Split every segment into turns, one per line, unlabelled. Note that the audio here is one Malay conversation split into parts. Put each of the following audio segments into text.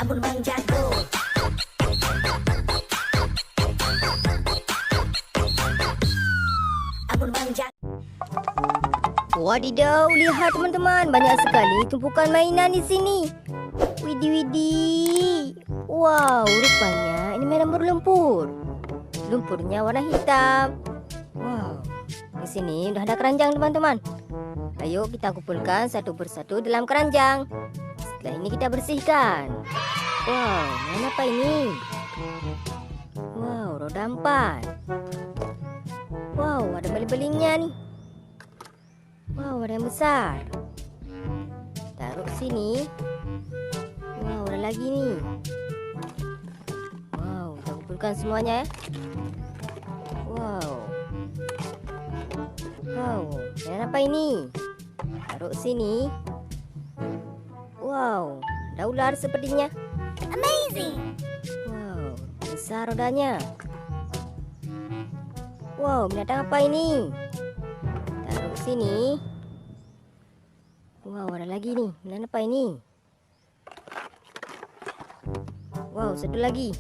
Abun Bang jago. Abun Bang jago.
Wadidaw, lihat teman-teman, banyak sekali tumpukan mainan di sini. Widih. Wow, rupanya ini mainan berlumpur. Lumpurnya warna hitam. Wow, di sini udah ada keranjang teman-teman. Ayo kita kumpulkan satu persatu dalam keranjang. Setelah ini kita bersihkan. Wow, mainan apa ini? Wow, roda 4. Wow, ada beling-belingnya nih. Wow, ada yang besar. Taruh sini. Wow, ada lagi nih. Wow, kita kumpulkan semuanya ya. Wow. Wow, mainan apa ini? Taruh sini. Wow, ada ular sepertinya.
Amazing.
Wow, besar rodanya. Wow, binatang apa ini? Taruh sini. Wow, ada lagi nih. Mainan apa ini? Wow, satu lagi.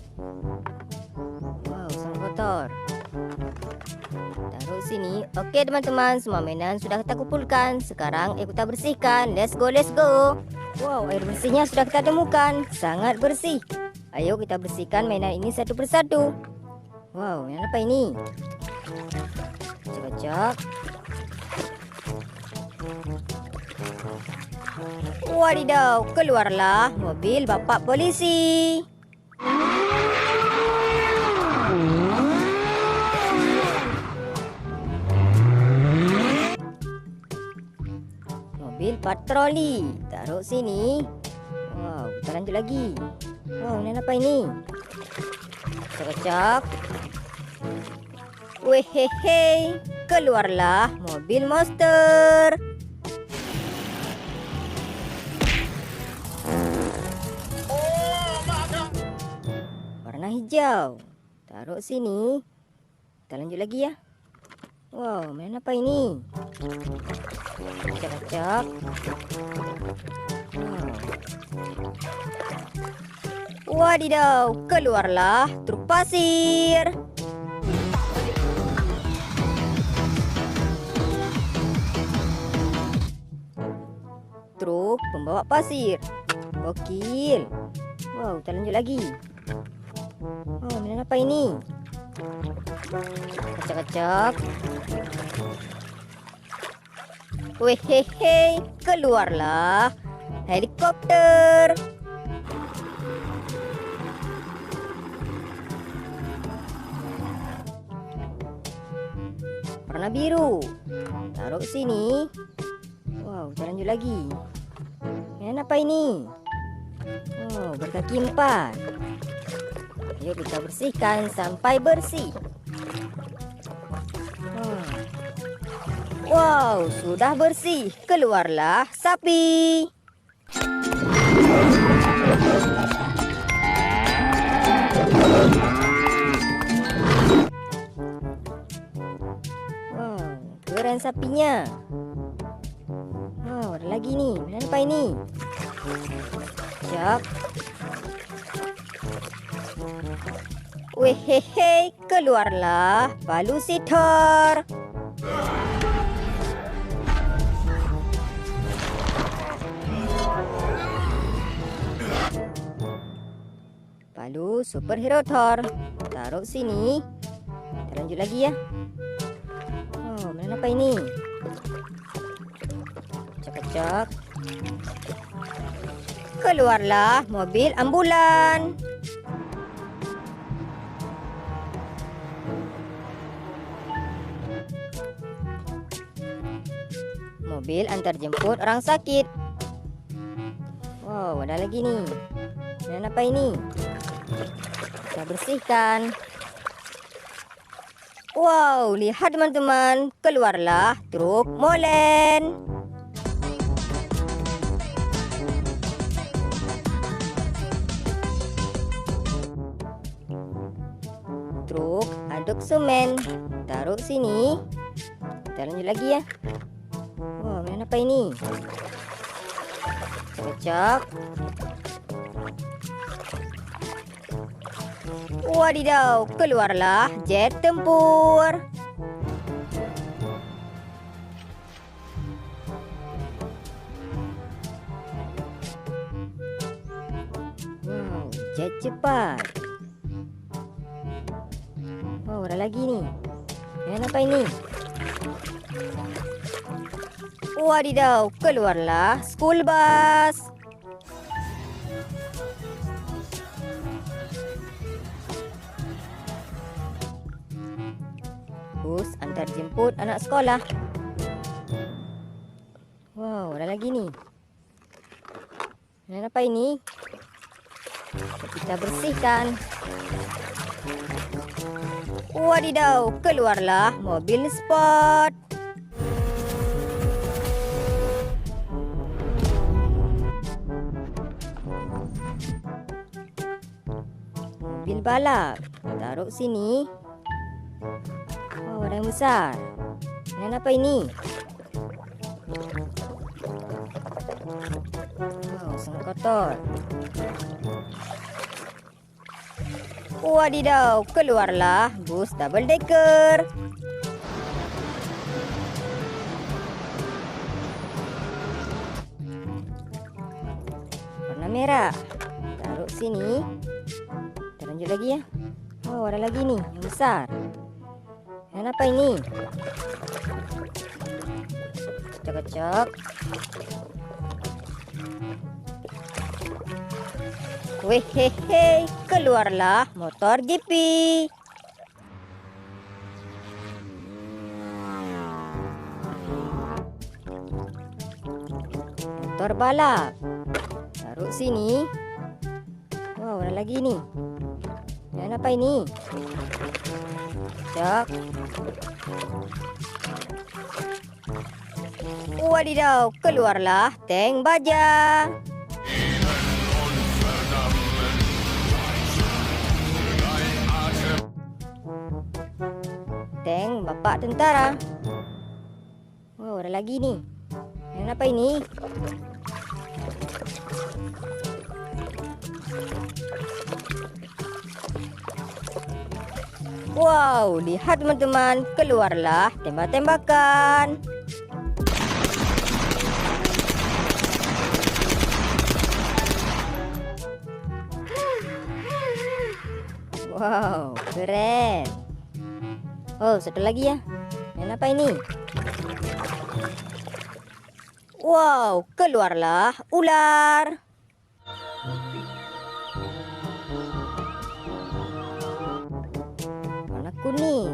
Wow, sang kotor. Taruh sini. Oke teman-teman, semua mainan sudah kita kumpulkan. Sekarang ayo kita bersihkan. Let's go, let's go. Wow, air bersihnya sudah kita temukan. Sangat bersih. Ayo kita bersihkan mainan ini satu persatu. Wow, mainan apa ini? Cocok. Wadidaw, keluarlah mobil bapak polisi. Mobil patroli, taruh sini. Wow, kita lanjut lagi. Wow, ini apa ini? Cocok. Wehehe, keluarlah mobil monster. Warna hijau, taruh sini. Kita lanjut lagi ya. Wow, mainan apa ini? Cocok. Wow. Wadidaw, keluarlah truk pasir. Truk pembawa pasir. Gokil. Wow, kita lanjut lagi. Oh, mainan apa ini? Kocok-kocok. Wehehe, keluarlah helikopter. Warna biru, taruh sini. Wow, kita lanjut lagi. Mainan apa ini? Oh, berkaki 4. Ayo kita bersihkan sampai bersih. Wow, sudah bersih. Keluarlah sapi. Wow, keren sapinya. Wow, ada lagi nih. Mainan apa ini? Cak. Wehehe, keluarlah valusitor. Palu superhero Thor. Taruh sini. Kita lanjut lagi ya. Oh, mainan apa ini? Cocok. Keluarlah mobil ambulan. Mobil antar jemput orang sakit. Wow, ada lagi nih. Dan apa ini? Kita bersihkan. Wow, lihat teman-teman. Keluarlah truk molen. Truk aduk semen. Taruh sini. Kita lanjut lagi ya. Wow, mainan apa ini? Cocok. Wadidaw, keluarlah jet tempur. Jet cepat. Oh, ada lagi nih. Yang apa ini? Wadidaw, keluarlah school bus. Bus antar jemput anak sekolah. Wow, ada lagi nih. Yang apa ini? Kita bersihkan. Wadidaw, keluarlah mobil sport. Mobil balap. Taruh sini. Oh, ada yang besar. Yang apa ini? Oh, sangat kotor. Wadidaw, keluarlah bus double decker. Warna merah. Taruh sini. Kita lanjut lagi ya. Oh, ada lagi nih yang besar. Yang apa ini? Kocok-kocok. Wehehe, keluarlah motor GP. Motor balap. Taruh sini. Wow, ada lagi nih. Dan apa ini? Cok. Wadidaw, keluarlah tank baja. Tank bapak tentara. Wow, ada lagi nih. Yang apa ini? Wow, lihat teman-teman, keluarlah tembak-tembakan. Wow, keren. Oh, satu lagi ya. Yang apa ini? Wow, keluarlah ular. Warna kuning.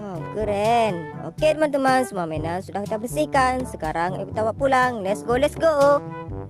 Wow, keren. Oke teman-teman, semua mainan sudah kita bersihkan. Sekarang kita bawa pulang. Let's go, let's go.